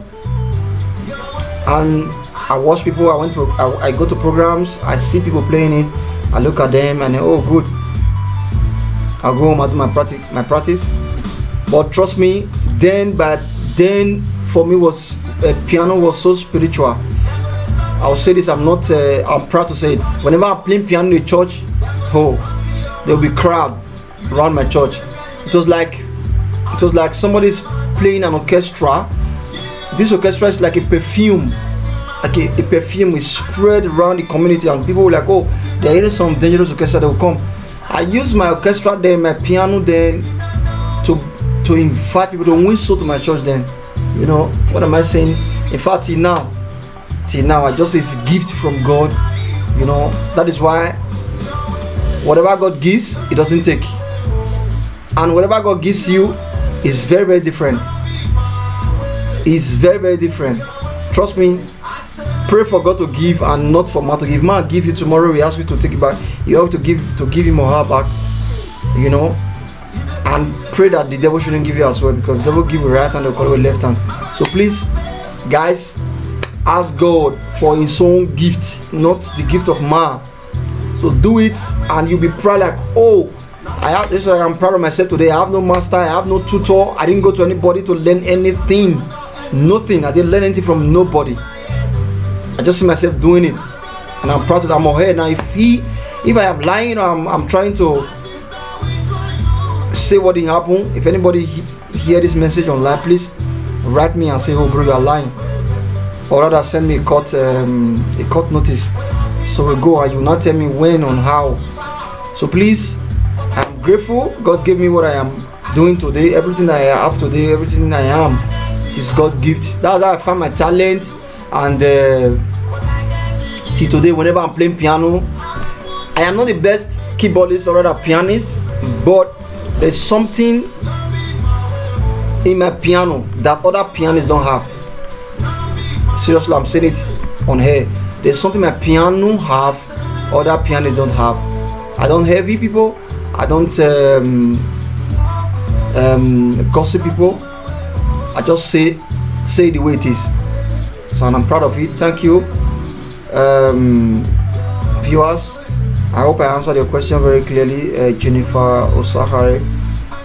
and I watch people. I go to programs. I see people playing it. I look at them and oh, good. I'll go home, I do my practice. But trust me, then for me was piano was so spiritual. I'll say this, I'm proud to say it. Whenever I'm playing piano in the church, there'll be crowd around my church. It was like somebody's playing an orchestra. This orchestra is like a perfume. Like a perfume is spread around the community, and people were like, oh, they're hearing some dangerous orchestra, they will come. I use my orchestra then, my piano then, to invite people to win soul to my church then. You know, what am I saying? In fact, till now, I just, it's a gift from God. You know, that is why whatever God gives, He doesn't take. And whatever God gives you is very, very different. It's very, very different. Trust me. Pray for God to give and not for man to give. Man give you tomorrow, we ask you to take it back. You have to give him or her back. You know, and pray that the devil shouldn't give you as well, because the devil give you right hand, they'll call you left hand. So please, guys, ask God for His own gift, not the gift of man. So do it, and you'll be proud, like, oh, I'm proud of myself today. I have no master, I have no tutor, I didn't go to anybody to learn anything. Nothing. I didn't learn anything from nobody. I just see myself doing it, and I'm proud that I'm ahead. Now if I am lying, or I'm trying to say what didn't happen, if anybody hear this message online, please write me and say, oh bro, you are lying, or rather send me a court notice. So we go, and you not tell me when and how. So please, I'm grateful. God gave me what I am doing today. Everything I have today, everything I am, is God's gift. That's how I found my talent. And till today, whenever I'm playing piano, I am not the best keyboardist or rather pianist, but there's something in my piano that other pianists don't have. Seriously, I'm saying it on here. There's something my piano have other pianists don't have. I don't heavy people. I don't gossip people. I just say the way it is. So, and I'm proud of it. Thank you, viewers. I hope I answered your question very clearly, Jennifer Osahari.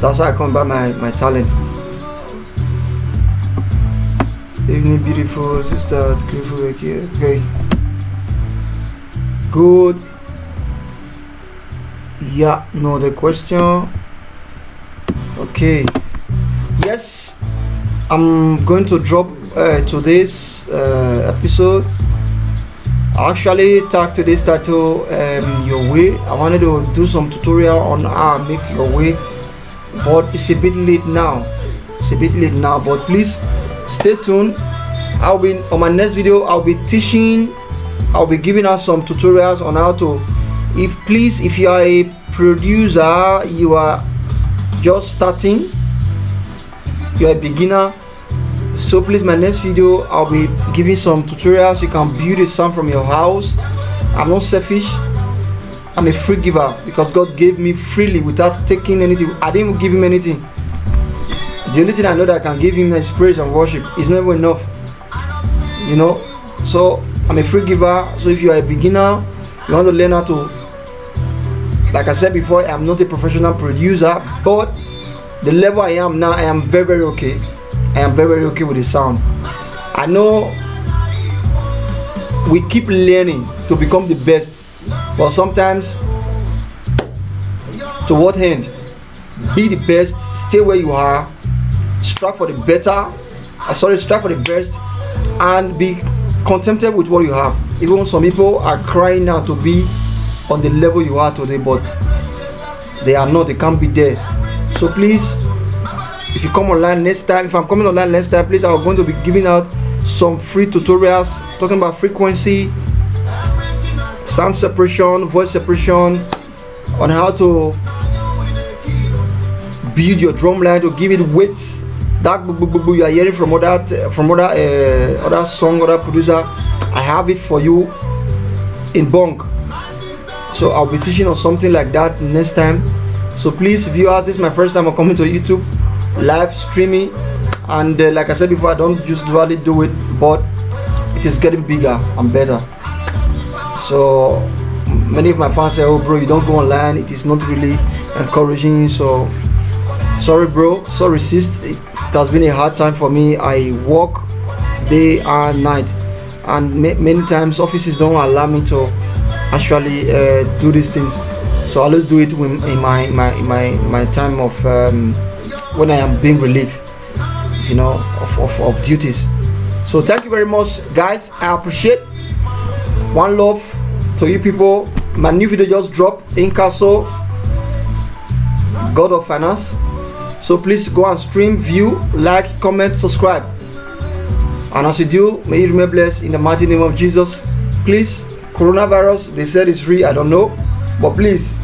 That's how I come by my talent. Evening, beautiful sister. Okay. Good. Yeah. No, the question. Okay. Yes, I'm going to drop today's episode. I actually tagged today's title Your Way. I wanted to do some tutorial on how I make your way, but it's a bit late now. But please stay tuned. I'll be on my next video. I'll be giving out some tutorials on how to, if you are a producer, you are just starting, you are a beginner. So please, my next video, I'll be giving some tutorials. You can build a sound from your house. I'm not selfish. I'm a free giver, because God gave me freely without taking anything. I didn't even give Him anything. The only thing I know that I can give Him is praise and worship. It's never enough, you know. So I'm a free giver. So if you are a beginner, you want to learn how to, like I said before, I'm not a professional producer, but the level I am now, I am very, very okay. I am very, very okay with the sound. I know we keep learning to become the best, but sometimes, to what end? Be the best, stay where you are, strive for the best, and be contented with what you have. Even some people are crying now to be on the level you are today, but they are not, they can't be there. So please, if you come online next time, if I'm coming online next time, please, I'm going to be giving out some free tutorials talking about frequency, sound separation, voice separation, on how to build your drum line to give it weight. That you are hearing from other song, other producer, I have it for you in bulk. So I'll be teaching on something like that next time. So please, viewers, this is my first time I'm coming to YouTube live streaming, and like I said before, I don't usually do it, but it is getting bigger and better. So Many of my fans say, "Oh, bro, you don't go online. It is not really encouraging." So, sorry, bro. Sorry, sis. It has been a hard time for me. I work day and night, and many times offices don't allow me to actually do these things. So I always do it in my time of when I am being relieved, of duties. So thank you very much, guys. I appreciate. One love to you people. My new video just dropped, in Castle, God of Finance. So please go and stream, view, like, comment, subscribe. And as you do, may you remain blessed in the mighty name of Jesus. Please, coronavirus, they said it's real, I don't know. But please,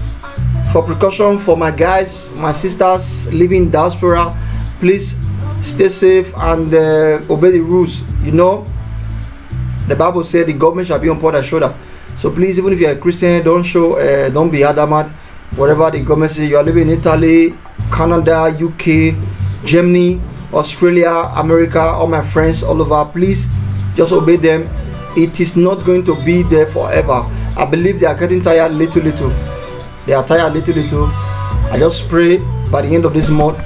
for precaution, for my guys, my sisters living in diaspora, please stay safe and obey the rules. The Bible said the government shall be on their shoulder. So please, even if you're a Christian, don't be adamant. Whatever the government says, you are living in Italy, Canada, UK, Germany, Australia, America, all my friends all over, please just obey them. It is not going to be there forever. I believe they are getting tired little. They are tired little. I just pray by the end of this month,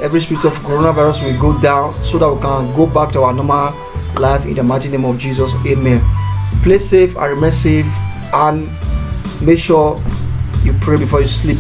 every spirit of coronavirus will go down so that we can go back to our normal life in the mighty name of Jesus. Amen. Play safe and remain safe, and make sure you pray before you sleep.